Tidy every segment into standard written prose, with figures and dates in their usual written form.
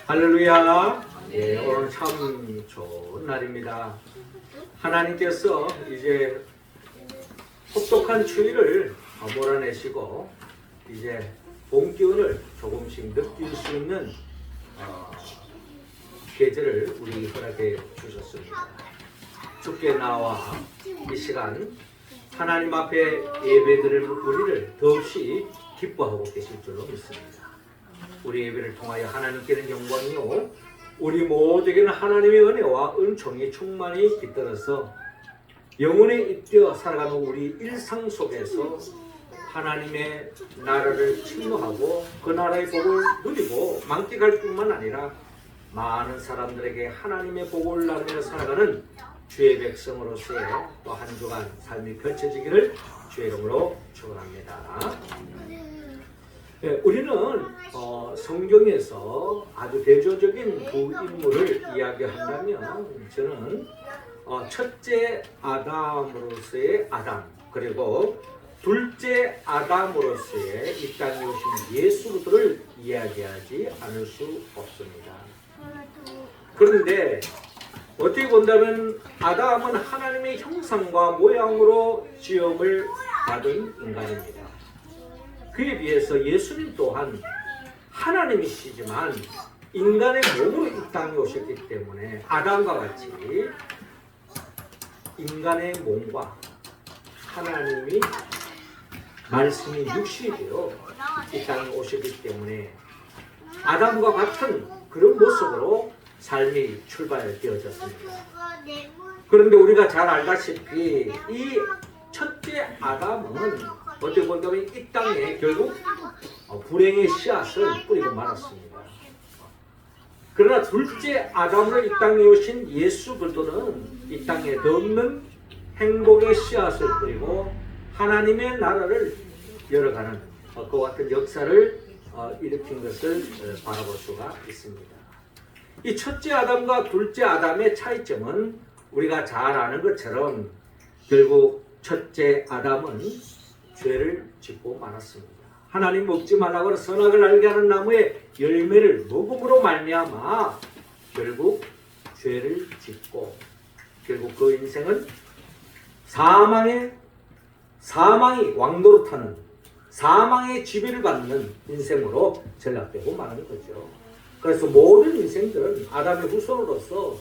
할렐루야. 예, 오늘 참 좋은 날입니다. 하나님께서 이제 혹독한 추위를 몰아내시고 이제 봄 기운을 조금씩 느낄 수 있는 계절을 우리 허락해 주셨습니다. 주께 나와 이 시간 하나님 앞에 예배드릴 우리를 더없이 기뻐하고 계실 줄로 믿습니다. 우리 예배를 통하여 하나님께는 영광이요 우리 모두에게는 하나님의 은혜와 은총이 충만히 깃들어서 영혼에 잇대어 살아가는 우리 일상 속에서 하나님의 나라를 침노하고 그 나라의 복을 누리고 만끽할 뿐만 아니라 많은 사람들에게 하나님의 복을 나누며 살아가는 주의 백성으로서의 또 한 주간 삶이 펼쳐지기를 주의 이름으로 축원합니다. 네, 우리는 성경에서 아주 대조적인 두 인물을 이야기한다면 저는 첫째 아담으로서의 아담 그리고 둘째 아담으로서의 이 땅에 오신 예수를 이야기하지 않을 수 없습니다. 그런데 어떻게 본다면 아담은 하나님의 형상과 모양으로 지음을 받은 인간입니다. 그에 비해서 예수님 또한 하나님이시지만 인간의 몸으로 이 땅에 오셨기 때문에 아담과 같이 인간의 몸과 하나님이 말씀이 육신이 되어 이 땅에 오셨기 때문에 아담과 같은 그런 모습으로 삶이 출발되어졌습니다. 그런데 우리가 잘 알다시피 이 첫째 아담은 어떻게 본다면 이 땅에 결국 불행의 씨앗을 뿌리고 말았습니다. 그러나 둘째 아담으로 이 땅에 오신 예수 그리스도는 이 땅에 없는 행복의 씨앗을 뿌리고 하나님의 나라를 열어가는 그와 같은 역사를 일으킨 것을 바라볼 수가 있습니다. 이 첫째 아담과 둘째 아담의 차이점은 우리가 잘 아는 것처럼 결국 첫째 아담은 죄를 짓고 말았습니다. 하나님 먹지 말라고 선악을 알게 하는 나무의 열매를 먹음으로 말미암아 결국 죄를 짓고 결국 그 인생은 사망이 왕노릇하는 사망의 지배를 받는 인생으로 전락되고 마는 거죠. 그래서 모든 인생들은 아담의 후손으로서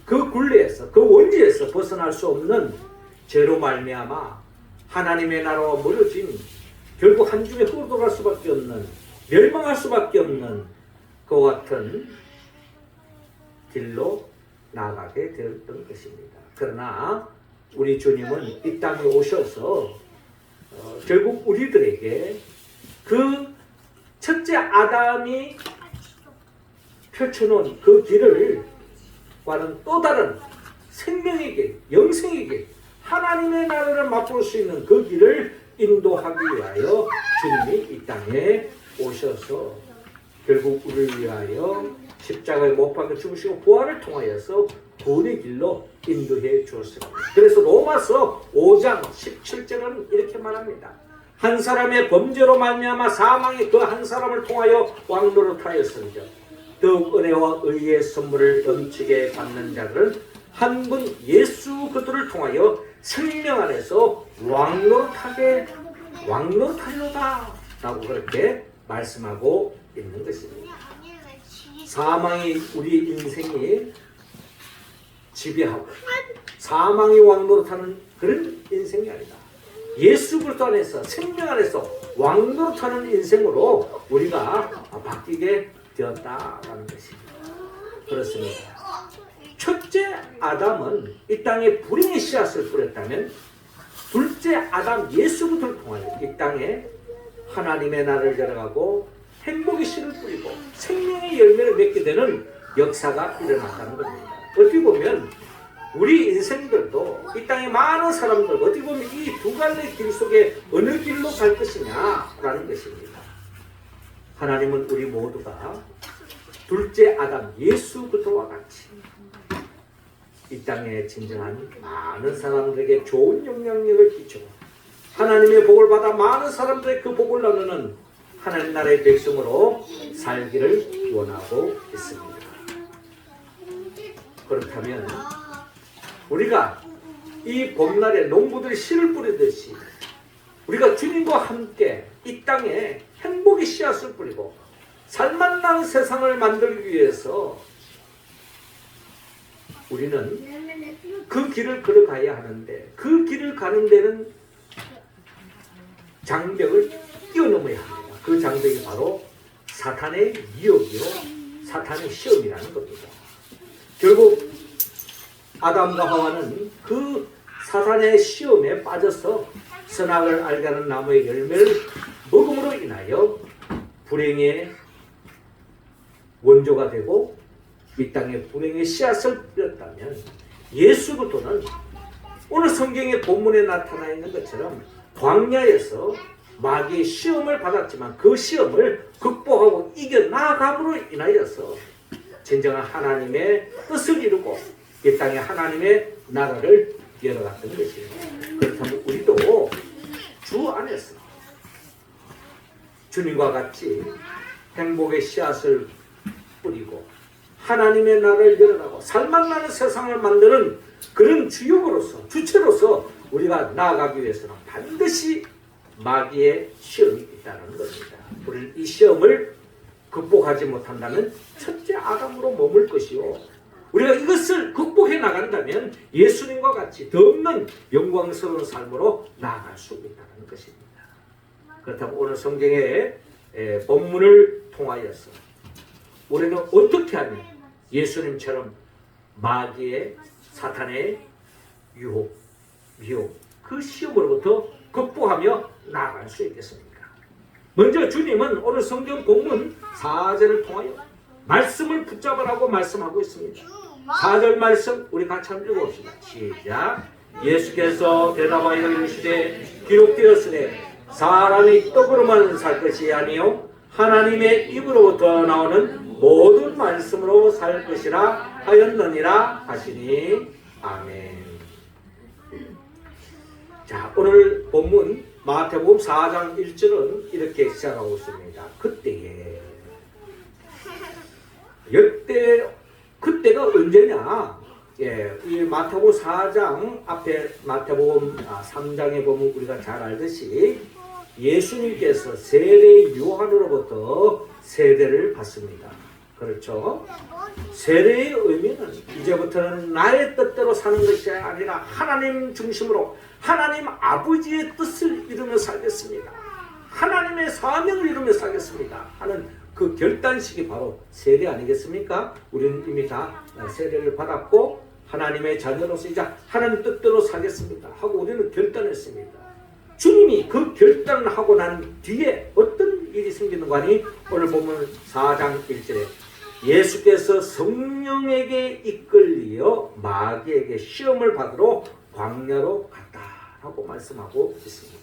그 굴레에서 그 원리에서 벗어날 수 없는 죄로 말미암아 하나님의 나라와 멀어진 결국 한 줌에 흙으로 돌아갈 수밖에 없는 멸망할 수밖에 없는 그와 같은 길로 나아가게 되었던 것입니다. 그러나 우리 주님은 이 땅에 오셔서 결국 우리들에게 그 첫째 아담이 펼쳐놓은 그 길을 과는 또 다른 생명의 길, 영생의 길, 하나님의 나라를 맛볼 수 있는 그 길을 인도하기 위하여 주님이 이 땅에 오셔서 결국 우리를 위하여 십자가에 못 박혀 죽으시고 부활을 통하여서 구원의 길로 인도해 주었습니다. 그래서 로마서 5장 17절은 이렇게 말합니다. 한 사람의 범죄로 말미암아 사망이 그 한 사람을 통하여 왕노릇하였으며 더욱 은혜와 의의 선물을 넘치게 받는 자들은 한 분 예수 그들을 통하여 생명 안에서 왕노릇하려다 라고 그렇게 말씀하고 있는 것입니다. 사망이 우리 인생이 지배하고 사망이 왕노릇하는 그런 인생이 아니다. 예수 그리스도 안에서 생명 안에서 왕노릇하는 인생으로 우리가 바뀌게 되었다라는 것입니다. 그렇습니다. 첫째 아담은 이 땅에 불행의 씨앗을 뿌렸다면 둘째 아담 예수 그리스도를 통하여 이 땅에 하나님의 나라를 열어가고 행복의 씨를 뿌리고 생명의 열매를 맺게 되는 역사가 일어났다는 겁니다. 어떻게 보면 우리 인생들도 이 땅에 많은 사람들 어떻게 보면 이 두 갈래 길 속에 어느 길로 갈 것이냐라는 것입니다. 하나님은 우리 모두가 둘째 아담 예수 그리스도와 같이 이 땅에 진정한 많은 사람들에게 좋은 영향력을 끼치고 하나님의 복을 받아 많은 사람들의 그 복을 나누는 하나님 나라의 백성으로 살기를 원하고 있습니다. 그렇다면 우리가 이 봄날에 농부들이 씨를 뿌리듯이 우리가 주님과 함께 이 땅에 행복의 씨앗을 뿌리고 살맛나는 세상을 만들기 위해서 우리는 그 길을 걸어가야 하는데 그 길을 가는 데는 장벽을 뛰어넘어야 합니다. 그 장벽이 바로 사탄의 유혹이요 사탄의 시험이라는 겁니다. 결국 아담과 하와는 그 사탄의 시험에 빠져서 선악을 알게 하는 나무의 열매를 먹음으로 인하여 불행의 원조가 되고 이 땅에 불행의 씨앗을 뿌렸다면 예수부터는 오늘 성경의 본문에 나타나 있는 것처럼 광야에서 마귀의 시험을 받았지만 그 시험을 극복하고 이겨나감으로 인하여서 진정한 하나님의 뜻을 이루고 이 땅에 하나님의 나라를 열어갔던 것입니다. 그렇다면 우리도 주 안에서 주님과 같이 행복의 씨앗을 뿌리고 하나님의 나라를 열어가고 살맛나는 세상을 만드는 그런 주역으로서 주체로서 우리가 나아가기 위해서는 반드시 마귀의 시험이 있다는 겁니다. 우리는 이 시험을 극복하지 못한다면 첫째 아담으로 머물 것이요 우리가 이것을 극복해 나간다면 예수님과 같이 더 없는 영광스러운 삶으로 나아갈 수 있다는 것입니다. 그렇다면 오늘 성경의 본문을 통하여서 우리는 어떻게 하면 예수님처럼 마귀의 사탄의 유혹, 미혹, 그 시험으로부터 극복하며 나아갈 수 있겠습니까? 먼저 주님은 오늘 성경 본문 4절을 통하여 말씀을 붙잡으라고 말씀하고 있습니다. 4절 말씀 우리 같이 한번 읽어봅시다. 시작. 예수께서 대답하여 이르시되 기록되었으되 사람이 떡으로만 살 것이 아니요 하나님의 입으로부터 나오는 모든 말씀으로 살 것이라 하였느니라 하시니 아멘. 자, 오늘 본문 마태복음 4장 1절은 이렇게 시작하고 있습니다. 그때가 언제냐? 이 마태복음 4장 앞에 마태복음 3장에 보면 우리가 잘 알듯이 예수님께서 세례 요한으로부터 세례를 받습니다. 그렇죠? 세례의 의미는 이제부터는 나의 뜻대로 사는 것이 아니라 하나님 중심으로 하나님 아버지의 뜻을 이루며 살겠습니다. 하나님의 사명을 이루며 살겠습니다. 하는 그 결단식이 바로 세례 아니겠습니까? 우리는 이미 다 세례를 받았고 하나님의 자녀로서 이제 하나님 뜻대로 살겠습니다 하고 우리는 결단했습니다. 주님이 그 결단을 하고 난 뒤에 어떤 일이 생기는가 하니 오늘 보면 4장 1절에 예수께서 성령에게 이끌리어 마귀에게 시험을 받으러 광야로 갔다라고 말씀하고 있습니다.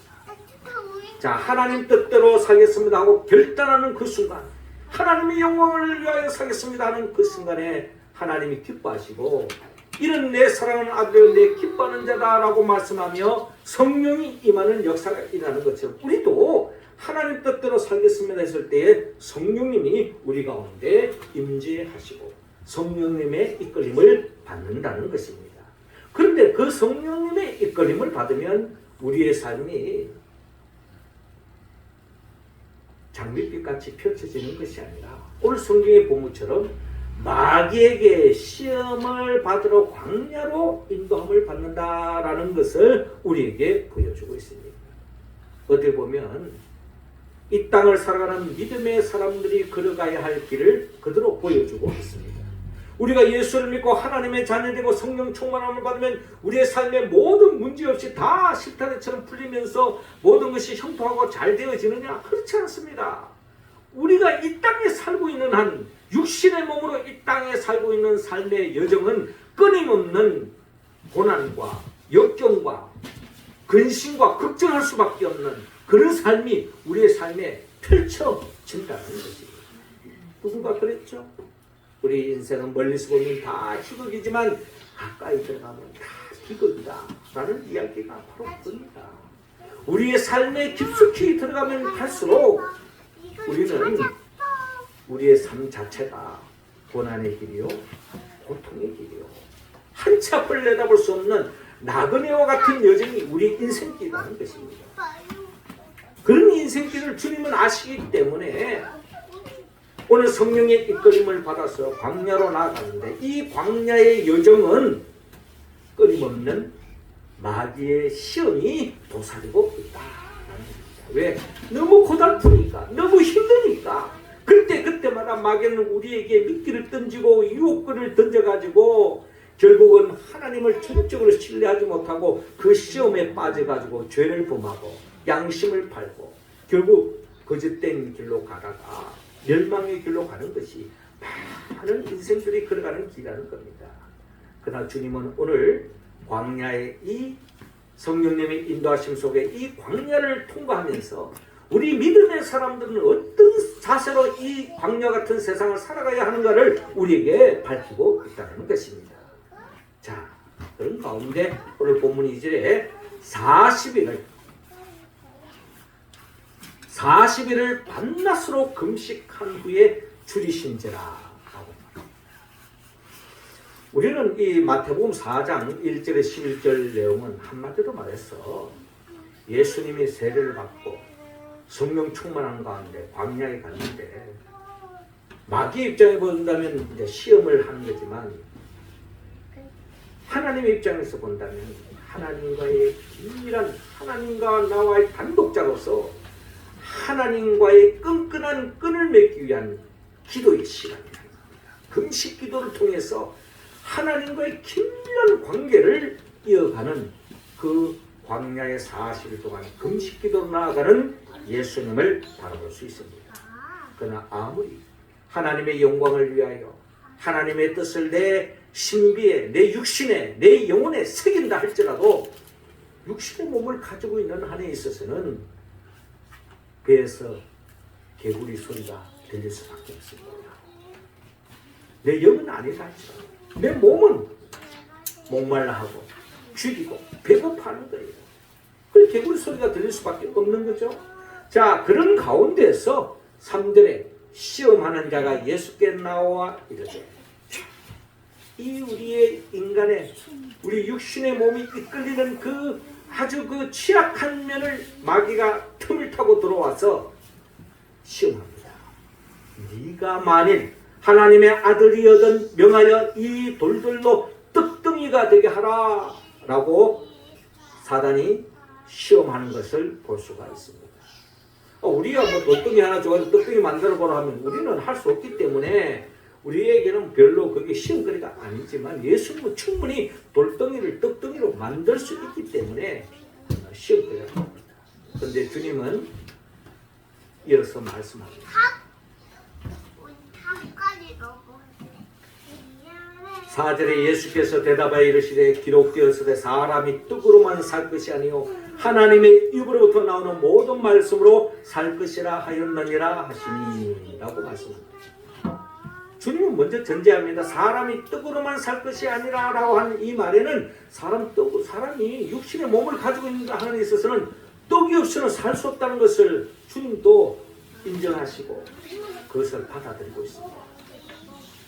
자, 하나님 뜻대로 살겠습니다 하고 결단하는 그 순간 하나님의 영광을 위하여 살겠습니다 하는 그 순간에 하나님이 기뻐하시고 이는 내 사랑하는 아들이요 내 기뻐하는 자다라고 말씀하며 성령이 임하는 역사가 일어나는 것처럼 우리도 하나님 뜻대로 살겠습니다 했을 때에 성령님이 우리 가운데 임재하시고 성령님의 이끌림을 받는다는 것입니다. 그런데 그 성령님의 이끌림을 받으면 우리의 삶이 장밋빛같이 펼쳐지는 것이 아니라 오늘 성경의 본문처럼 마귀에게 시험을 받으러 광야로 인도함을 받는다라는 것을 우리에게 보여주고 있습니다. 어떻게 보면 이 땅을 살아가는 믿음의 사람들이 걸어가야 할 길을 그대로 보여주고 있습니다. 우리가 예수를 믿고 하나님의 자녀되고 성령 충만함을 받으면 우리의 삶의 모든 문제없이 다 실타래처럼 풀리면서 모든 것이 형통하고 잘 되어지느냐? 그렇지 않습니다. 우리가 이 땅에 살고 있는 한 육신의 몸으로 이 땅에 살고 있는 삶의 여정은 끊임없는 고난과 역경과 근심과 걱정할 수밖에 없는 그런 삶이 우리의 삶에 펼쳐진다는 것입니다. 누군가 그랬죠? 우리 인생은 멀리서 보면 다 희극이지만 가까이 들어가면 다 비극이다 라는 이야기가 바로 그겁니다. 우리의 삶에 깊숙이 들어가면 갈수록 우리는 우리의 삶 자체가 고난의 길이요, 고통의 길이요, 한치 앞을 내다볼 수 없는 나그네와 같은 여정이 우리 인생길이라는 것입니다. 그런 인생길을 주님은 아시기 때문에 오늘 성령의 이끌림을 받아서 광야로 나아가는데, 이 광야의 여정은 끊임없는 마귀의 시험이 도사리고 있다라는 겁니다. 왜? 너무 고달프니까, 너무 힘드니까. 그때마다 마귀는 우리에게 미끼를 던지고 유혹글을 던져가지고 결국은 하나님을 전적으로 신뢰하지 못하고 그 시험에 빠져가지고 죄를 범하고 양심을 팔고 결국 거짓된 길로 가다가 멸망의 길로 가는 것이 많은 인생들이 걸어가는 길이라는 겁니다. 그러나 주님은 오늘 광야의 이 성령님의 인도하심 속에 이 광야를 통과하면서 우리 믿음의 사람들은 어떤 자세로 이 광야 같은 세상을 살아가야 하는가를 우리에게 밝히고 있다는 것입니다. 자, 그런 가운데 오늘 본문 2절에 40일을 밤낮으로 금식한 후에 줄이신지라. 우리는 이 마태복음 4장 1절에 11절 내용은 한마디로 말해서 예수님이 세례를 받고 성령 충만한 가운데 광야에 갔는데, 마귀의 입장에 본다면 이제 시험을 하는 거지만 하나님의 입장에서 본다면 하나님과의 긴밀한, 하나님과 나와의 단독자로서 하나님과의 끈끈한 끈을 맺기 위한 기도의 시간이라는 겁니다. 금식 기도를 통해서 하나님과의 긴밀한 관계를 이어가는 그 광야의 40일 동안 금식 기도로 나아가는 예수님을 바라볼 수 있습니다. 그러나 아무리 하나님의 영광을 위하여 하나님의 뜻을 내 신비에, 내 육신에, 내 영혼에 새긴다 할지라도 육신의 몸을 가지고 있는 한에 있어서는 배에서 개구리 소리가 들릴 수밖에 없습니다. 내 영은 아니다 할지라도 내 몸은 목말라 하고 죽이고 배고파하는 거예요. 그 개구리 소리가 들릴 수밖에 없는 거죠. 자, 그런 가운데서 3절에 시험하는 자가 예수께 나와 이르되, 이 우리의 인간의, 우리 육신의 몸이 이끌리는 그 아주 그 취약한 면을 마귀가 틈을 타고 들어와서 시험합니다. 네가 만일 하나님의 아들이여든 명하여 이 돌들로 떡덩이가 되게 하라 라고 사단이 시험하는 것을 볼 수가 있습니다. 우리가 뭐 돌덩이 하나 줘가지고 떡덩이 만들어 보라 하면 우리는 할 수 없기 때문에 우리에게는 별로 그게 시험거리가 아니지만 예수님은 충분히 돌덩이를 떡덩이로 만들 수 있기 때문에 시험거리가 됩니다. 그런데 주님은 이어서 말씀합니다. 4절에 예수께서 대답하여 이르시되 기록되었으되 사람이 떡으로만 살 것이 아니요 하나님의 입으로부터 나오는 모든 말씀으로 살 것이라 하였느니라 하시니 라고 말씀합니다. 주님은 먼저 전제합니다. 사람이 떡으로만 살 것이 아니라 라고 하는 이 말에는 사람이 육신의 몸을 가지고 있는 하는 데 있어서는 떡이 없이는 살 수 없다는 것을 주님도 인정하시고 그것을 받아들이고 있습니다.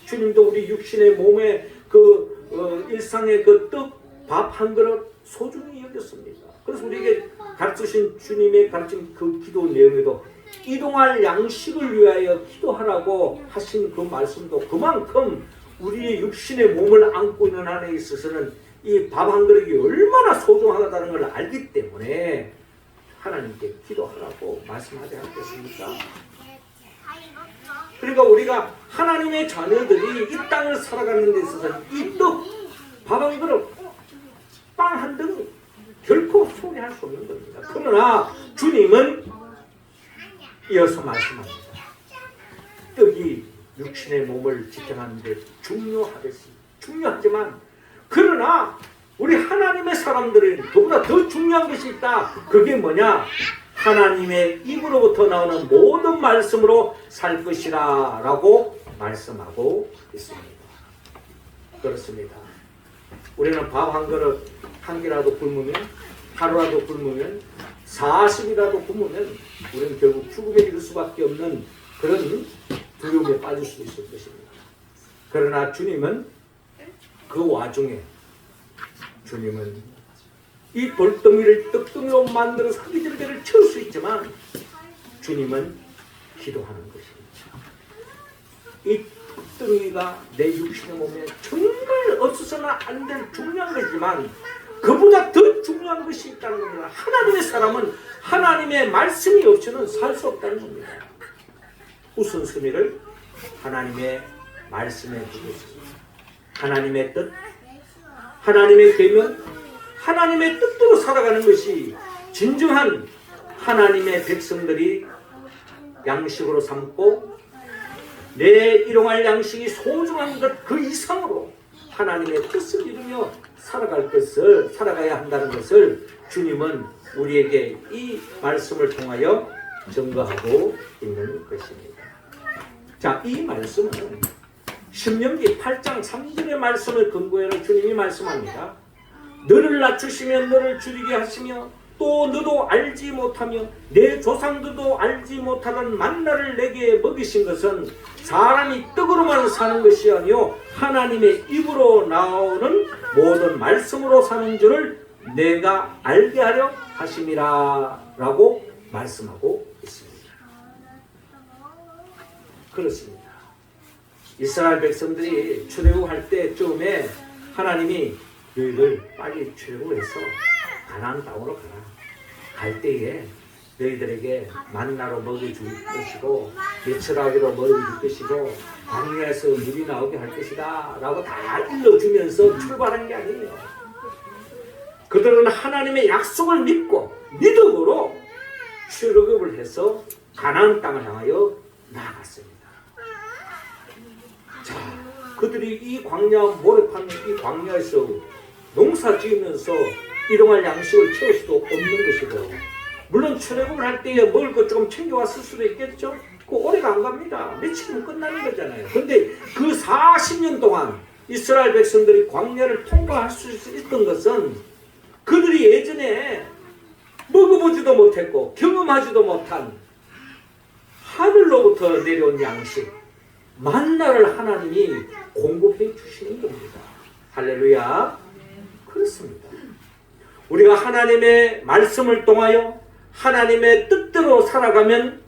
주님도 우리 육신의 몸에 일상의 그 떡, 밥 한 그릇 소중히 여겼습니다. 그래서 우리에게 가르치신 주님의 가르친 그 기도 내용에도 이동할 양식을 위하여 기도하라고 하신 그 말씀도 그만큼 우리의 육신의 몸을 안고 있는 한에 있어서는 이 밥 한 그릇이 얼마나 소중하다는 걸 알기 때문에 하나님께 기도하라고 말씀하지 않겠습니까? 그러니까 우리가 하나님의 자녀들이 이 땅을 살아가는 데 있어서 이 떡, 밥 한 그릇, 빵 한 덩이 결코 소개할 수 없는 겁니다. 그러나 주님은 이어서 말씀합니다. 떡이 육신의 몸을 지탱하는 데 중요하지만 그러나 우리 하나님의 사람들은 더보다 더 중요한 것이 있다. 그게 뭐냐? 하나님의 입으로부터 나오는 모든 말씀으로 살 것이라 라고 말씀하고 있습니다. 그렇습니다. 우리는 밥 한 그릇 한 끼라도 굶으면, 하루라도 굶으면, 40이라도 굶으면 우리는 결국 죽음에 이를 수밖에 없는 그런 두려움에 빠질 수 있을 것입니다. 그러나 주님은 그 와중에 주님은 이 돌덩이를 떡덩이로 만들어서 하기절개를 채울 수 있지만 주님은 기도하는 것입니다. 이 떡덩이가 내 육신의 몸에 정말 없어서는 안 될 중요한 것이지만 그보다 더 중요한 것이 있다는 겁니다. 하나님의 사람은 하나님의 말씀이 없이는 살 수 없다는 겁니다. 우선순위를 하나님의 말씀에 두겠습니다. 하나님의 뜻, 하나님의 계명, 하나님의 뜻대로 살아가는 것이 진정한 하나님의 백성들이 양식으로 삼고 내 일용할 양식이 소중한 것 그 이상으로 하나님의 뜻을 이루며 살아가야 한다는 것을 주님은 우리에게 이 말씀을 통하여 증거하고 있는 것입니다. 자, 이 말씀은 신명기 8장 3절의 말씀을 근거해서 주님이 말씀합니다. 너를 낮추시며 너를 줄이게 하시며 또 너도 알지 못하며 내 조상들도 알지 못하던 만나를 내게 먹이신 것은 사람이 떡으로만 사는 것이 아니요 하나님의 입으로 나오는 모든 말씀으로 사는 줄을 내가 알게 하려 하심이라 라고 말씀하고 있습니다. 그렇습니다. 이스라엘 백성들이 출애굽할 때 처음에 하나님이 너희들 빨리 출애굽해서 가나안 땅으로 가라. 갈 때에 너희들에게 만나로 먹여줄 것이고 메추라기로 먹여줄 것이고 광야에서 물이 나오게 할 것이다 라고 다 일러주면서 출발한 게 아니에요. 그들은 하나님의 약속을 믿고 믿음으로 출애굽을 해서 가나안 땅을 향하여 나아갔습니다. 자, 그들이 이 광야 모래판 이 광야에서 농사 지으면서 일용할 양식을 채울 수도 없는 것이고 물론 출애굽을 할 때에 먹을 것 조금 챙겨왔을 수도 있겠죠. 그 오래가 안 갑니다. 며칠이면 끝나는 거잖아요. 근데 그 40년 동안 이스라엘 백성들이 광야를 통과할 수 있던 것은 그들이 예전에 먹어보지도 못했고 경험하지도 못한 하늘로부터 내려온 양식 만나를 하나님이 공급해 주시는 겁니다. 할렐루야. 그렇습니다. 우리가 하나님의 말씀을 통하여 하나님의 뜻대로 살아가면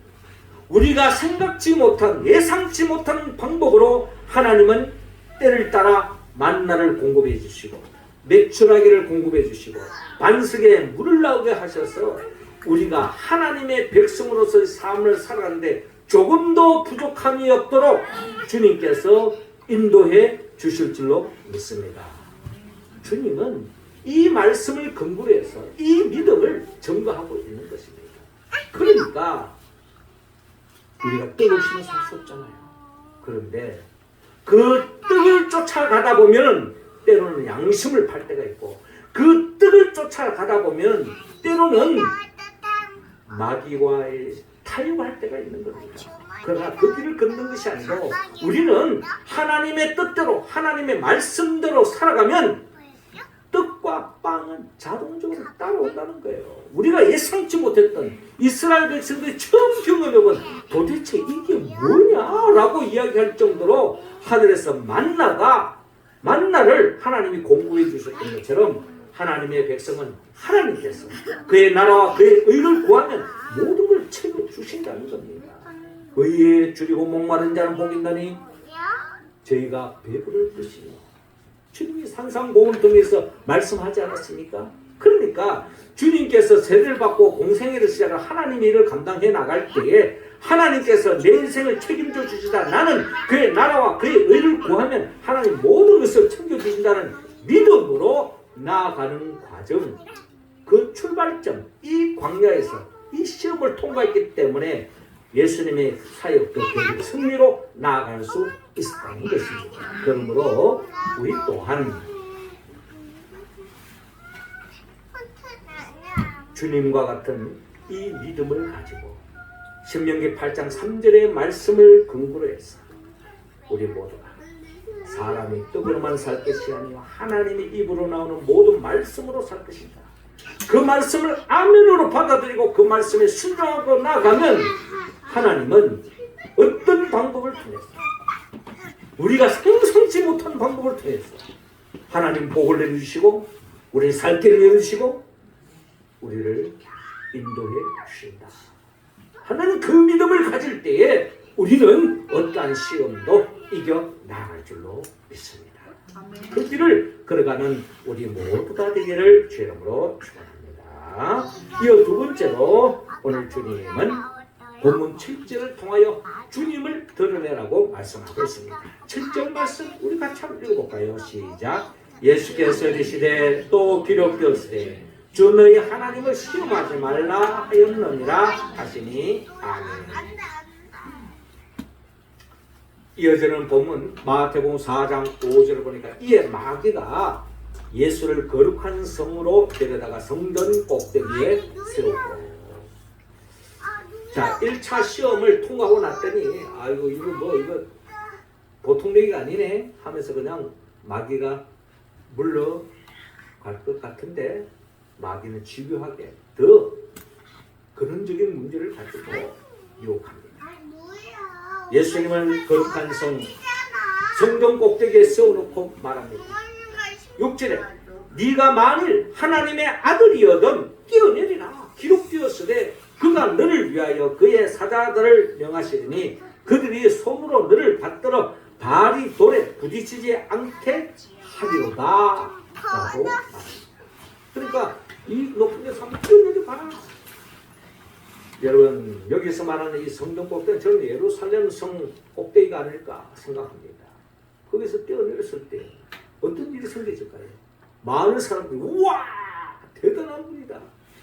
우리가 생각지 못한 예상치 못한 방법으로 하나님은 때를 따라 만나를 공급해 주시고 메추라기를 공급해 주시고 반석에 물을 나오게 하셔서 우리가 하나님의 백성으로서의 삶을 살아가는데 조금도 부족함이 없도록 주님께서 인도해 주실 줄로 믿습니다. 주님은 이 말씀을 근거로 해서 이 믿음을 증거하고 있는 것입니다. 그러니까 우리가 떡 없이는 살 수 없잖아요. 그런데 그 떡을 쫓아가다 보면 때로는 양심을 팔 때가 있고 그 떡을 쫓아가다 보면 때로는 마귀와의 타협할 때가 있는 겁니다. 그러나 그 길을 걷는 것이 아니고 우리는 하나님의 뜻대로 하나님의 말씀대로 살아가면 떡과 빵은 자동적으로 따라온다는 거예요. 우리가 예상치 못했던 이스라엘 백성들이 처음 경험해본 도대체 이게 뭐냐라고 이야기할 정도로 하늘에서 만나를 하나님이 공급해 주셨던 것처럼 하나님의 백성은 하나님께서 그의 나라와 그의 의를 구하면 모든 걸 챙겨주신다는 겁니다. 의에 줄이고 목마른 자는 복이 있나니 저희가 배부를 것이며 주님이 산상복음을 통해서 말씀하지 않았습니까? 그러니까 주님께서 세례를 받고 공생애를 시작한 하나님의 일을 감당해 나갈 때에 하나님께서 내 인생을 책임져 주시다. 나는 그의 나라와 그의 의를 구하면 하나님 모든 것을 챙겨주신다는 믿음으로 나아가는 과정, 그 출발점, 이 광야에서 이 시험을 통과했기 때문에 예수님의 사역도 계속 승리로 나아갈 수 있었다는 것입니다. 그러므로 우리 또한 주님과 같은 이 믿음을 가지고 신명기 8장 3절의 말씀을 근거로 해서 우리 모두가 사람이 떡으로만 살 것이 아니라 하나님의 입으로 나오는 모든 말씀으로 살 것이다. 그 말씀을 아멘으로 받아들이고 그 말씀에 순종하고 나가면 하나님은 어떤 방법을 통해서 우리가 상상치 못한 방법을 통해서 하나님 복을 내려주시고 우리의 살 길을 내려주시고 우리를 인도해 주신다. 하나님 그 믿음을 가질 때에 우리는 어떠한 시험도 이겨 나갈 줄로 믿습니다. 그 길을 걸어가는 우리 모두가 되기를 주의 이름으로 축원합니다. 이어 두 번째로 오늘 주님은 본문 7절을 통하여 주님을 드러내라고 말씀하고 있습니다. 7절 말씀 우리 같이 한번 읽어볼까요? 시작. 예수께서 이르시되 또 기록되었으되 주 너희 하나님을 시험하지 말라 하였느니라 하시니 아멘. 이어지는 본문 마태복음 4장 5절을 보니까 이에 마귀가 예수를 거룩한 성으로 데려다가 성전 꼭대기에 세우고 자 1차 시험을 통과하고 났더니 아이고 이거 보통 얘기가 아니네 하면서 그냥 마귀가 물러갈 것 같은데 마귀는 집요하게 더 근원적인 문제를 가지고 유혹합니다. 예수님은 거룩한 성전 꼭대기에 세워놓고 말합니다. 6절에 네가 만일 하나님의 아들이어든 뛰어내리라. 기록되었으되 그가 너를 위하여 그의 사자들을 명하시리니 그들이 손으로 너를 받들어 발이 돌에 부딪히지 않게 하리로다 라고 말합니다. 그러니까 이 높은 데서 한번 뛰어내려 봐라. 여러분 여기서 말하는 이 성전 꼭대기는 저는 예루살렘 성 꼭대기가 아닐까 생각합니다. 거기서 뛰어내렸을 때 어떤 일이 생겨질까요? 많은 사람들이 우와 대단한 분이다.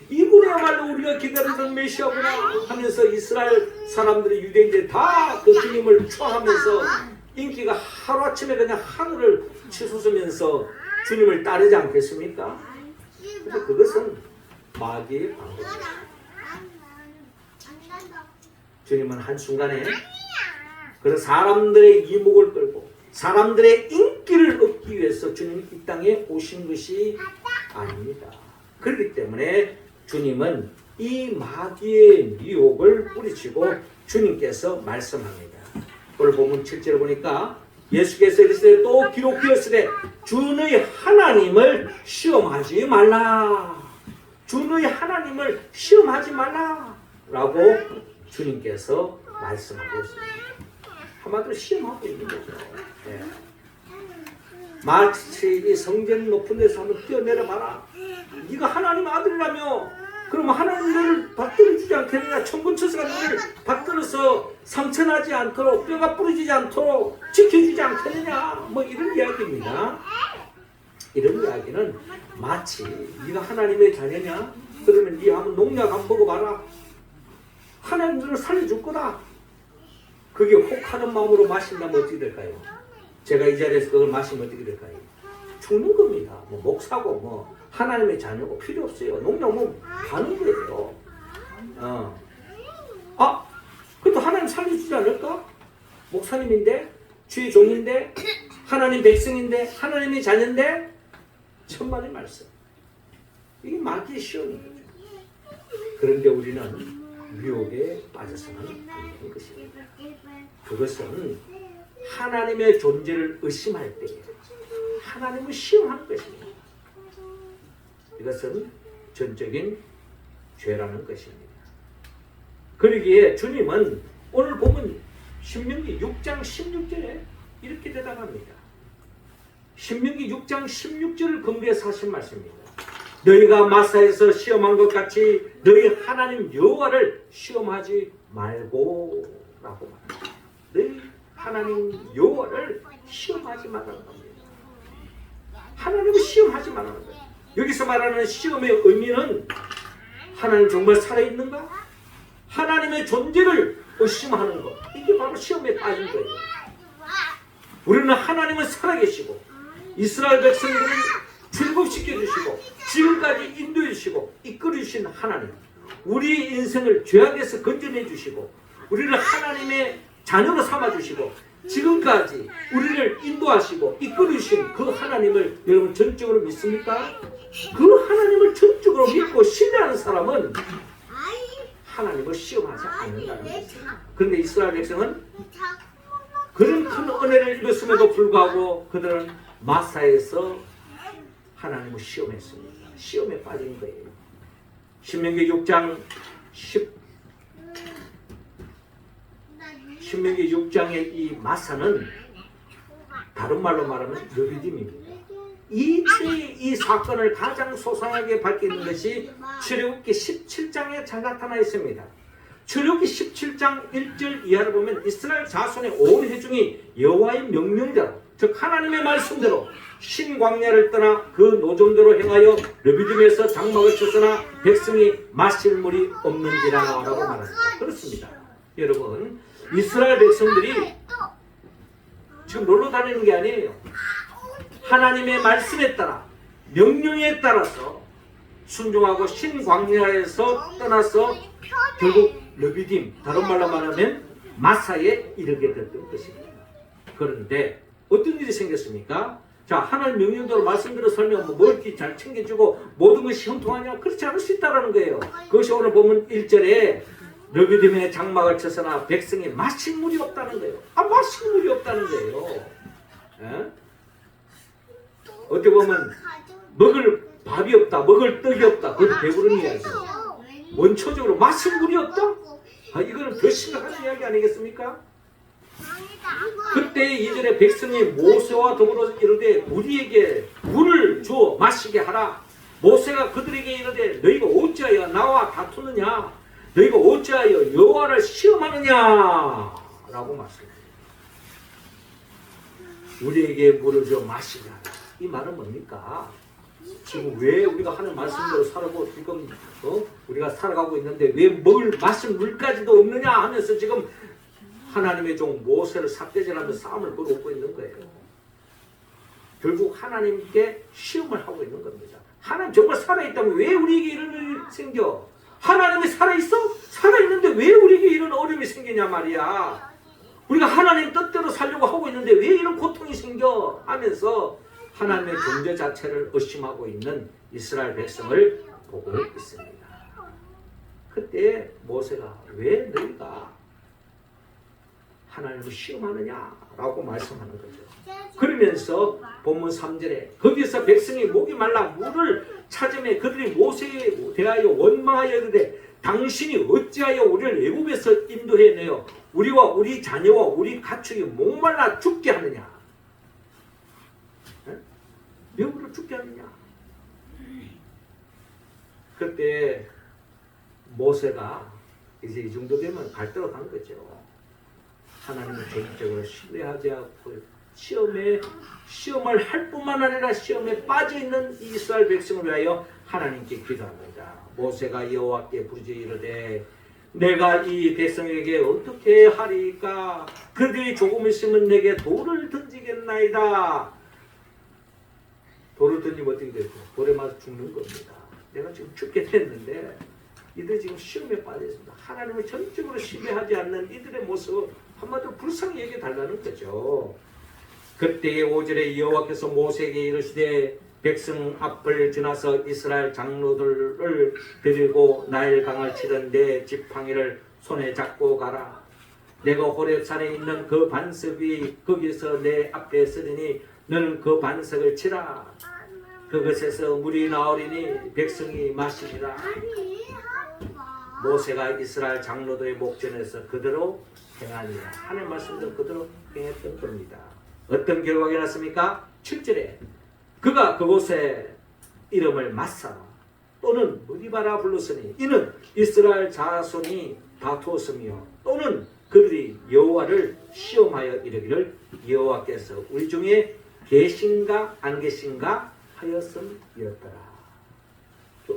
이분이야말로 우리가 기다리던 메시아구나 하면서 이스라엘 사람들이 유대인들이 다 그 주님을 추앙하면서 인기가 하루아침에 그냥 하늘을 치솟으면서 주님을 따르지 않겠습니까? 그래서 그것은 마귀의 방법입니다. 주님은 한순간에 그런 사람들의 이목을 끌고 사람들의 인기를 얻기 위해서 주님이 이 땅에 오신 것이 아닙니다. 그렇기 때문에 주님은 이 마귀의 유혹을 뿌리치고 주님께서 말씀합니다. 오늘 본문 7절을 보니까 예수께서 이르시되 또 기록되었으되 주 너희 하나님을 시험하지 말라. 주 너희 하나님을 시험하지 말라 라고 주님께서 말씀하고 있습니다. 한마디로 시험하고 있는 거죠. 네. 마치 이 성전 높은 데서 한번 뛰어내려 봐라. 네가 하나님 아들이라며 그러면 하나님 너를 받들어주지 않겠느냐. 천군천사가 너를 받들어서 상처나지 않도록 뼈가 부러지지 않도록 지켜주지 않겠느냐. 뭐 이런 이야기입니다. 이런 이야기는 마치 네가 하나님의 자녀냐? 그러면 네 한번 농약 한번 먹어봐라. 하나님 너를 살려줄 거다. 그게 혹하는 마음으로 마신다면 어떻게 될까요? 제가 이 자리에서 그걸 마시면 어떻게 될까요? 죽는 겁니다. 뭐 목사고 뭐 하나님의 자녀고 필요 없어요. 농약 뭐 가는 거예요. 그래도 하나님 살려주지 않을까? 목사님인데 주의 종인데 하나님 백성인데 하나님의 자녀인데 천만의 말씀. 이게 마귀의 시험인 거죠. 그런데 우리는 유혹에 빠져서는 안 되는 것입니다. 그것은 하나님의 존재를 의심할 때 하나님을 시험하는 것입니다. 이것은 전적인 죄라는 것입니다. 그러기에 주님은 오늘 보면 신명기 6장 16절에 이렇게 대답합니다. 신명기 6장 16절을 근거해서 하신 말씀입니다. 너희가 마사에서 시험한 것 같이 너희 하나님 여호와를 시험하지 말고 라고 말합니다. 너희 하나님 여호와를 시험하지 말라는 겁니다. 하나님을 시험하지 말라는 거예요. 여기서 말하는 시험의 의미는 하나님 정말 살아있는가? 하나님의 존재를 의심하는 것. 이게 바로 시험에 빠진 거예요. 우리는 하나님은 살아계시고 이스라엘 백성들을 출국시켜주시고 지금까지 인도해주시고 이끌어주신 하나님, 우리의 인생을 죄악에서 건져내주시고 우리를 하나님의 자녀로 삼아주시고 지금까지 우리를 인도하시고 이끌으신 그 하나님을 여러분 전적으로 믿습니까? 그 하나님을 전적으로 믿고 신뢰하는 사람은 하나님을 시험하지 않는다는 거죠. 그런데 이스라엘 백성은 그런 큰 은혜를 입었음에도 불구하고 그들은 마사에서 하나님을 시험했습니다. 시험에 빠진 거예요. 신명기 6장 신명기 6장의 이 마사는 다른 말로 말하면 르비딤입니다. 이 사건을 가장 소상하게 밝히는 것이 출애굽기 17장에 잘 나타나 있습니다. 출애굽기 17장 1절 이하를 보면 이스라엘 자손의 온 회중이 여호와의 명령대로 즉 하나님의 말씀대로 신광야를 떠나 그 노정대로 행하여 르비딤에서 장막을 쳤으나 백성이 마실 물이 없는지라 라고 말합니다. 그렇습니다. 여러분 이스라엘 백성들이 지금 놀러 다니는 게 아니에요. 하나님의 말씀에 따라 명령에 따라서 순종하고 신광야에서 떠나서 결국 르비딤 다른 말로 말하면 마사에 이르게 됐던 것입니다. 그런데 어떤 일이 생겼습니까? 자 하나님 명령대로 말씀대로 살면 뭐 이렇게 잘 챙겨주고 모든 것이 형통하냐? 그렇지 않을 수 있다는 거예요. 그것이 오늘 보면 1절에 르비딤에 장막을 쳐서나 백성이 마실 물이 없다는 거예요. 마실 물이 없다는 거예요. 에? 어떻게 보면 먹을 밥이 없다, 먹을 떡이 없다. 그것도 배부른 이야기죠. 원초적으로 마실 물이 없다? 이거는 더 심각한 이야기 아니겠습니까? 그때 이전에 백성이 모세와 더불어 이르되 우리에게 물을 주어 마시게 하라. 모세가 그들에게 이르되 너희가 어찌하여 나와 다투느냐? 너희가 어찌하여 여호와를 시험하느냐? 라고 말씀합니다. 우리에게 물을 주어 마시게 하라. 이 말은 뭡니까? 지금 왜 우리가 하는 말씀대로 살고 지금 우리가 살아가고 있는데 왜 먹을 마실 물까지도 없느냐 하면서 지금 하나님의 종 모세를 삿대질하며 싸움을 걸어오고 있는 거예요. 결국 하나님께 시험을 하고 있는 겁니다. 하나님 정말 살아있다면 왜 우리에게 이런 일이 생겨? 하나님이 살아있어? 살아있는데 왜 우리에게 이런 어려움이 생기냐 말이야. 우리가 하나님 뜻대로 살려고 하고 있는데 왜 이런 고통이 생겨? 하면서 하나님의 존재 자체를 의심하고 있는 이스라엘 백성을 보고 있습니다. 그때 모세가 왜 너희가 하나님을 시험하느냐라고 말씀하는 거죠. 그러면서 본문 3절에 거기서 백성이 목이 말라 물을 찾으며 그들이 모세에 대하여 원망하여 이르되 당신이 어찌하여 우리를 애굽에서 인도해내어 우리와 우리 자녀와 우리 가축이 목말라 죽게 하느냐? 왜 우리를 죽게 하느냐? 그때 모세가 이제 이 정도 되면 갈등을 한 거죠. 하나님을 전적으로 신뢰하지 않고 시험을 할 뿐만 아니라 시험에 빠져있는 이스라엘 백성을 위하여 하나님께 기도합니다. 모세가 여호와께 부르짖어 이르되 내가 이 백성에게 어떻게 하리까? 그들이 조금 있으면 내게 돌을 던지겠나이다. 돌을 던지면 어떻게 되죠? 돌에 맞아 죽는 겁니다. 내가 지금 죽게 됐는데 이들이 지금 시험에 빠졌습니다. 하나님을 전적으로 신뢰하지 않는 이들의 모습 한마디로 불쌍히 여겨달라는 거죠. 그때의 5절에 여호와께서 모세에게 이르시되 백성 앞을 지나서 이스라엘 장로들을 데리고 나일강을 치던데 지팡이를 손에 잡고 가라. 내가 호렙산에 있는 그 반석이 거기서 내 앞에 서리니 너는 그 반석을 치라. 그것에서 물이 나오리니 백성이 마시리라. 모세가 이스라엘 장로들의 목전에서 그대로 행하니라. 하나님 말씀대로 그대로 행했던 겁니다. 어떤 결과가 났습니까? 7절에 그가 그곳에 이름을 마사 또는 무리바라 불렀으니 이는 이스라엘 자손이 다투었으며 또는 그들이 여호와를 시험하여 이르기를 여호와께서 우리 중에 계신가 안 계신가 하였음이었더라.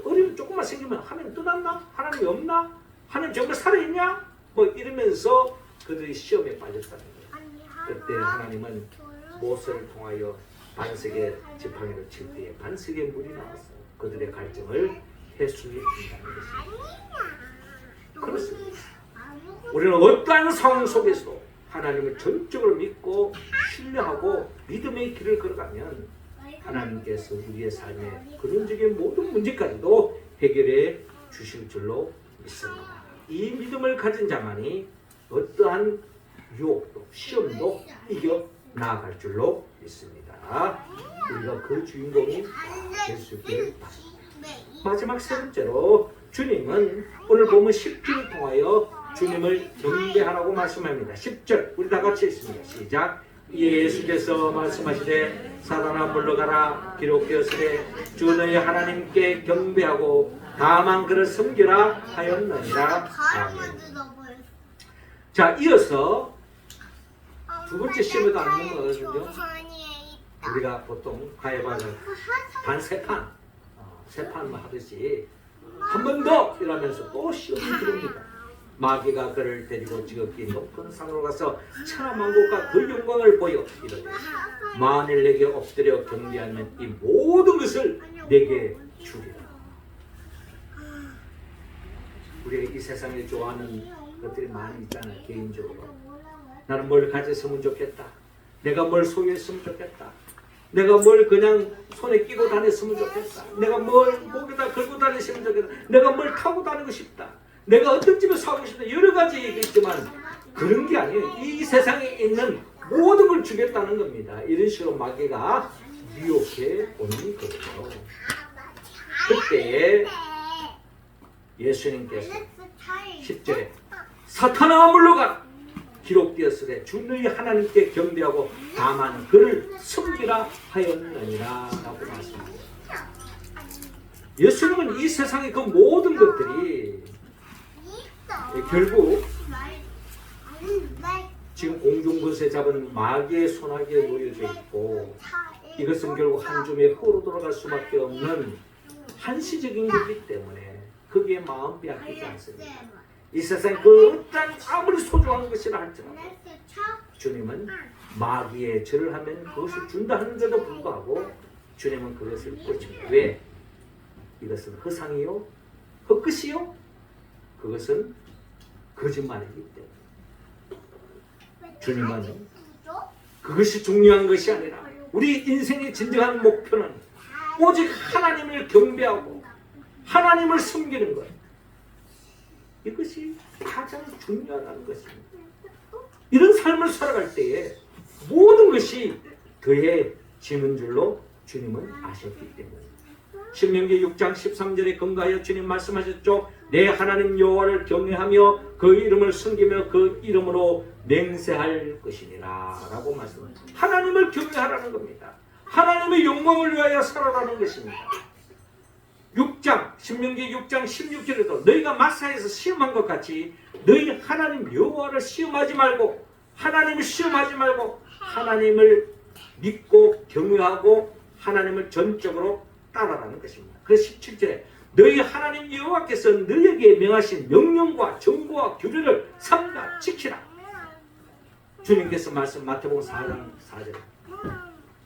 어려움 조금만 생기면 하나님 떠났나? 하나님이 없나? 하나님 정말 살아있냐? 뭐 이러면서 그들이 시험에 빠졌다는 거예요. 그때 하나님은 모세를 통하여 반석에 지팡이를 칠 때에 반석에 물이 나왔어요. 그들의 갈증을 해소해 준다는 것입니다. 그렇습니다. 우리는 어떠한 상황 속에서도 하나님을 전적으로 믿고 신뢰하고 믿음의 길을 걸어가면 하나님께서 우리의 삶의 근원적인 모든 문제까지도 해결해 주실 줄로 믿습니다. 이 믿음을 가진 자만이 어떠한 유혹도 시험도 이겨 나아갈 줄로 믿습니다. 우리가 그 주인공이 될 수 있기를 바랍니다. 마지막 세 번째로 주님은 오늘 보면 10절을 통하여 주님을 경배하라고 말씀합니다. 10절 우리 다 같이 읽습니다. 시작. 예수께서 말씀하시되 사단아 물러가라 기록되었으되 주 너희 하나님께 경배하고 다만 그를 섬기라 하였느니라. 아멘. 자, 이어서 두 번째 시험에도 안 넘어가거든요. 우리가 보통 가해바를 단 세 판만 하듯이 한 번 더 이러면서 또 시험을 들읍니다. 마귀가 그를 데리고 지극히 높은 산으로 가서 천하만국과 그 영광을 보여 이르되 만일 내게 엎드려 경배하면 이 모든 것을 내게 주리라. 우리가 이 세상에 좋아하는 것들이 많이 있잖아요. 개인적으로 나는 뭘 가졌으면 좋겠다, 내가 뭘 소유했으면 좋겠다, 내가 뭘 그냥 손에 끼고 다녔으면 좋겠다, 내가 뭘 목에다 걸고 다녔으면 좋겠다, 내가 뭘 타고 다니고 싶다, 내가 어떤 집에 살고 싶다, 여러 가지 얘기있지만 그런 게 아니에요. 이 세상에 있는 모든 걸 주겠다는 겁니다. 이런 식으로 마귀가 유혹해 오는 거죠. 그때에 예수님께서 10절에 사탄아 물러가라 기록되었으되 주 너희 하나님께 경배하고 다만 그를 섬기라 하였느니라 라고 말씀합니다. 예수님은 이 세상의 그 모든 것들이 결국 지금 공중분쇄 잡은 마귀의 손아귀에 놓여져 있고 이것은 결국 한 줌의 흙으로 돌아갈 수밖에 없는 한시적인 거기 때문에 거기에 마음 빼앗기지 않습니다. 이 세상 그 어떤 아무리 소중한 것이라 할지라도 주님은 마귀의 절을 하면 그것을 준다 하는데도 불구하고 주님은 그것을 꽂힙니다. 왜? 이것은 허상이요? 헛것이요? 그것은 거짓말이기 때문에 주님은 그것이 중요한 것이 아니라 우리 인생의 진정한 목표는 오직 하나님을 경배하고 하나님을 섬기는 것, 이것이 가장 중요하다는 것입니다. 이런 삶을 살아갈 때에 모든 것이 더해지는 줄로 주님은 아셨기 때문에 신명기 6장 13절에 근거하여 주님 말씀하셨죠. 내 하나님 여호와를 경외하며 그 이름을 섬기며 그 이름으로 맹세할 것이니라 라고 말씀합니다. 하나님을 경외하라는 겁니다. 하나님의 영광을 위하여 살아라는 것입니다. 6장 신명기 6장 16절에도 너희가 마사에서 시험한 것 같이 너희 하나님 여호와를 시험하지 말고 하나님을 시험하지 말고 하나님을 믿고 경외하고 하나님을 전적으로 따라라는 것입니다. 그래서 17절에 너희 하나님 여호와께서 너희에게 명하신 명령과 정보와 규례를 삼가 지키라. 주님께서 말씀 마태복음 4장 4절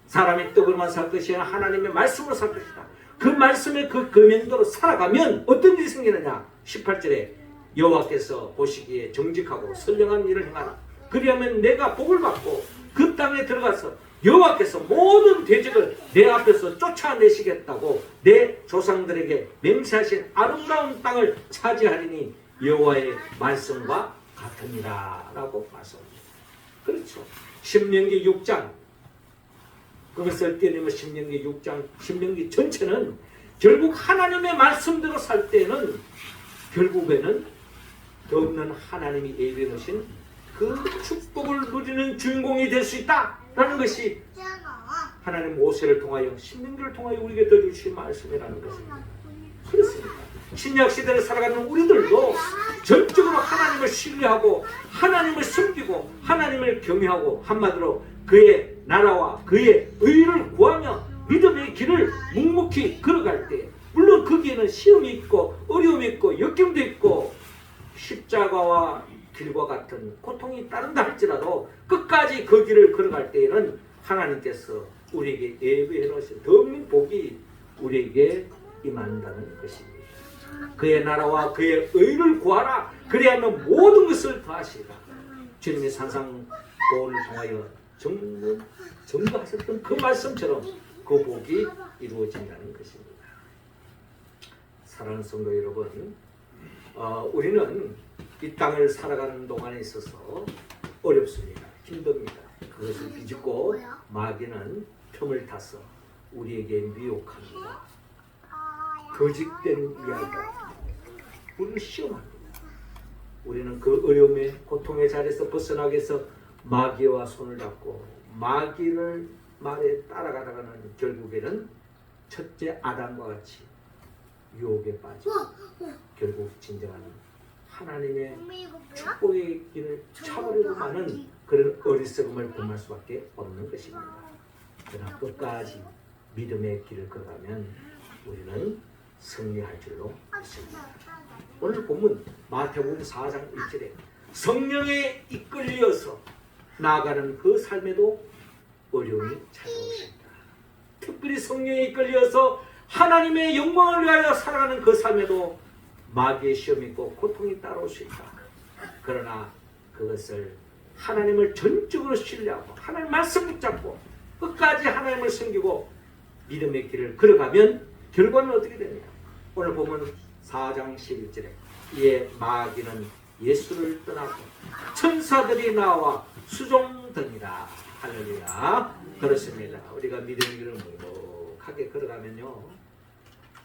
사람이 떡으로만 살 것이 아니라 하나님의 말씀으로 살 것이다. 그 말씀의 그 계명대로 살아가면 어떤 일이 생기느냐. 18절에 여호와께서 보시기에 정직하고 선량한 일을 행하라. 그리하면 내가 복을 받고 그 땅에 들어가서 여호와께서 모든 대적을 내 앞에서 쫓아내시겠다고 내 조상들에게 맹세하신 아름다운 땅을 차지하리니 여호와의 말씀과 같으니라 라고 말씀합니다. 그렇죠. 신명기 6장 그것을 떼내면 신명기 6장 신명기 전체는 결국 하나님의 말씀대로 살 때는 결국에는 더 없는 하나님이 예비해 놓으신 그 축복을 누리는 주인공이 될 수 있다라는 것이 하나님 모세를 통하여 신명기를 통하여 우리에게 더 주신 말씀이라는 것입니다. 그렇습니다. 신약 시대를 살아가는 우리들도 전적으로 하나님을 신뢰하고 하나님을 섬기고 하나님을 경외하고 한마디로 그의 나라와 그의 의를 구하며 믿음의 길을 묵묵히 걸어갈 때 물론 거기에는 시험이 있고 어려움이 있고 역경도 있고 십자가와 길과 같은 고통이 따른다 할지라도 끝까지 그 길을 걸어갈 때에는 하나님께서 우리에게 예비해 놓으신 더 없는 복이 우리에게 임한다는 것입니다. 그의 나라와 그의 의를 구하라. 그리하면 모든 것을 더하시리라. 주님의 산상보를 통하여 전부하셨던 그 말씀처럼 그 복이 이루어진다는 것입니다. 사랑하는 성도 여러분, 우리는 이 땅을 살아가는 동안에 있어서 어렵습니다. 힘듭니다. 그것을 비집고 마귀는 틈을 타서 우리에게 미혹합니다. 거짓된 이야기가 우리를 시험합니다. 우리는 그 어려움의 고통의 자리에서 벗어나기 위해서 마귀와 손을 잡고 마귀를 말에 따라가다가는 결국에는 첫째 아담과 같이 유혹에 빠지고 결국 진정한 하나님의 축복의 길을 차버리고 마는 그런 어리석음을 범할 수밖에 없는 것입니다. 그러나 끝까지 믿음의 길을 걸어가면 우리는 승리할 줄로 믿습니다. 오늘 본문 마태복음 4장 1절에 성령에 이끌려서 나아가는 그 삶에도 어려움이 찾아오십니다. 특별히 성령에 이끌려서 하나님의 영광을 위하여 살아가는 그 삶에도 마귀의 시험이 있고 고통이 따라올 수 있다. 그러나 그것을 하나님을 전적으로 신뢰하고 하나님 말씀 붙잡고 끝까지 하나님을 섬기고 믿음의 길을 걸어가면 결과는 어떻게 되느냐. 오늘 보면 4장 11절에 이에 마귀는 예수를 떠나고 천사들이 나와 수종드니라. 할렐루야. 그렇습니다. 우리가 믿음의 길을 묵묵하게 걸어가면요,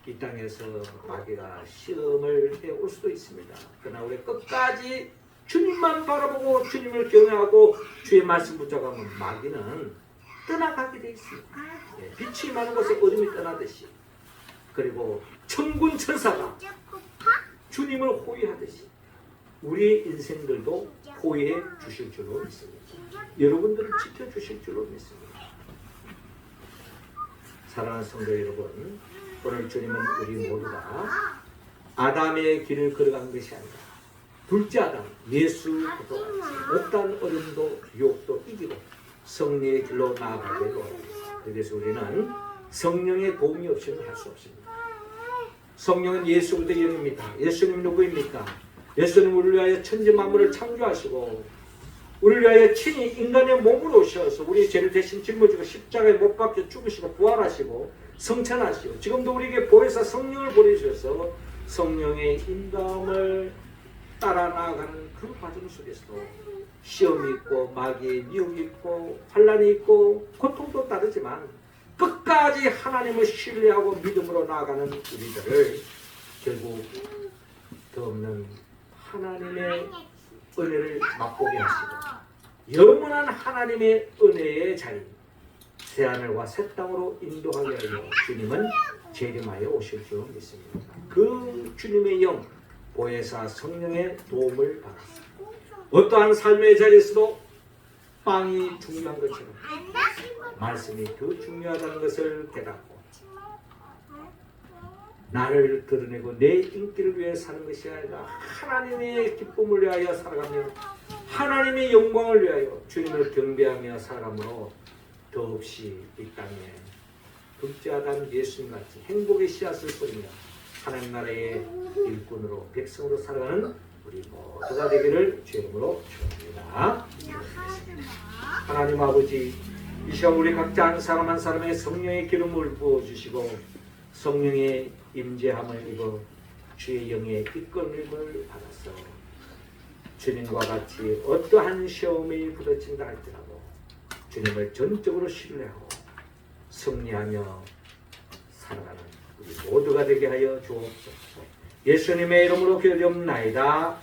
이 땅에서 마귀가 시험을 해올 수도 있습니다. 그러나 우리 끝까지 주님만 바라보고 주님을 경외하고 주의 말씀 붙잡으면 마귀는 떠나가게 돼 있습니다. 빛이 많은 곳에 어둠이 떠나듯이, 그리고 천군 천사가 주님을 호위하듯이 우리 인생들도 호위해 주실 줄로 믿습니다. 여러분들을 지켜주실 줄로 믿습니다. 사랑하는 성도 여러분, 오늘 주님은 우리 모두가 아담의 길을 걸어간 것이 아니라 둘째 아담 예수부터 어떠한 어려움도 유혹도 이기고 성령의 길로 나아가게 도와줍니다. 그래서 우리는 성령의 도움이 없이는 할 수 없습니다. 성령은 예수부터 영입니다. 예수님 누구입니까? 예수님 우리를 위하여 천지 만물을 창조하시고 우리를 위하여 친히 인간의 몸으로 오셔서 우리의 죄를 대신 짊어지고 십자가에 못 박혀 죽으시고 부활하시고 성천하시고 지금도 우리에게 보혜사 성령을 보내주셔서 성령의 인도함을 따라 나아가는 그 과정 속에서도 시험이 있고 마귀의 미혹이 있고 환난이 있고 고통도 따르지만 끝까지 하나님을 신뢰하고 믿음으로 나아가는 우리들을 결국 더 없는 하나님의 은혜를 맛보게 하시고 영원한 하나님의 은혜의 자리 새하늘과 새 땅으로 인도하게 하여 주님은 재림하여 오실 줄 믿습니다. 그 주님의 영 보혜사 성령의 도움을 받았습니다. 어떠한 삶의 자리에서도 빵이 중요한 것처럼 말씀이 더 중요하다는 것을 깨닫고 나를 드러내고 내 인기를 위해 사는 것이 아니라 하나님의 기쁨을 위하여 살아가며 하나님의 영광을 위하여 주님을 경배하며 살아감으로 더없이 이 땅에 둘째 아담 예수님같이 행복의 씨앗을 뿌리며 하나님 나라의 일꾼으로 백성으로 살아가는 우리 모두가 되기를 주의 이름으로 축원합니다. 하나님 아버지, 이 시간 우리 각자 한 사람 한 사람의 성령의 기름을 부어주시고 성령의 임재함을 입어 주의 영의 이끌림을 받아서 주님과 같이 어떠한 시험이 부딪힌다 할지라도 주님을 전적으로 신뢰하고 승리하며 살아가는 우리 모두가 되게 하여 주옵소서. 예수님의 이름으로 기도드리옵나이다.